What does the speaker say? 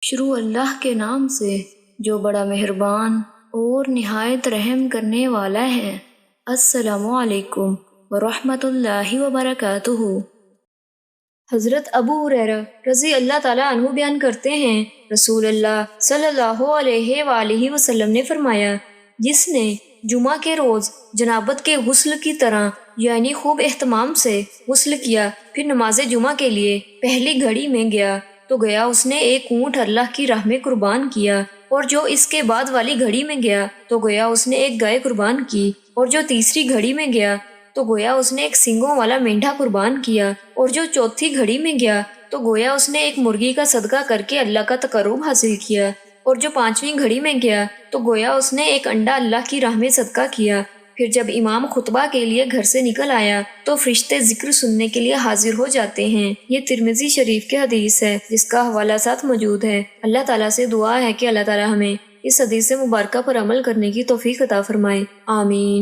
شروع اللہ کے نام سے جو بڑا مہربان اور نہایت رحم کرنے والا ہے۔ السلام علیکم ورحمۃ اللہ وبرکاتہ۔ حضرت ابو ہریرہ رضی اللہ تعالیٰ عنہ بیان کرتے ہیں، رسول اللہ صلی اللہ علیہ وآلہ وسلم نے فرمایا، جس نے جمعہ کے روز جنابت کے غسل کی طرح یعنی خوب اہتمام سے غسل کیا، پھر نماز جمعہ کے لیے پہلی گھڑی میں گیا تو گویا اس نے ایک اونٹ اللہ کی راہ میں قربان کیا، اور جو اس کے بعد والی گھڑی میں گیا تو گویا اس نے ایک گائے قربان کی، اور جو تیسری گھڑی میں گیا تو گویا اس نے ایک سنگوں والا مینڈھا قربان کیا، اور جو چوتھی گھڑی میں گیا تو گویا اس نے ایک مرغی کا صدقہ کر کے اللہ کا تقرب حاصل کیا، اور جو پانچویں گھڑی میں گیا تو گویا اس نے ایک انڈا اللہ کی راہ میں صدقہ کیا۔ پھر جب امام خطبہ کے لیے گھر سے نکل آیا تو فرشتے ذکر سننے کے لیے حاضر ہو جاتے ہیں۔ یہ ترمذی شریف کے حدیث ہے جس کا حوالہ ساتھ موجود ہے۔ اللہ تعالیٰ سے دعا ہے کہ اللہ تعالیٰ ہمیں اس حدیث مبارکہ پر عمل کرنے کی توفیق عطا فرمائے، آمین۔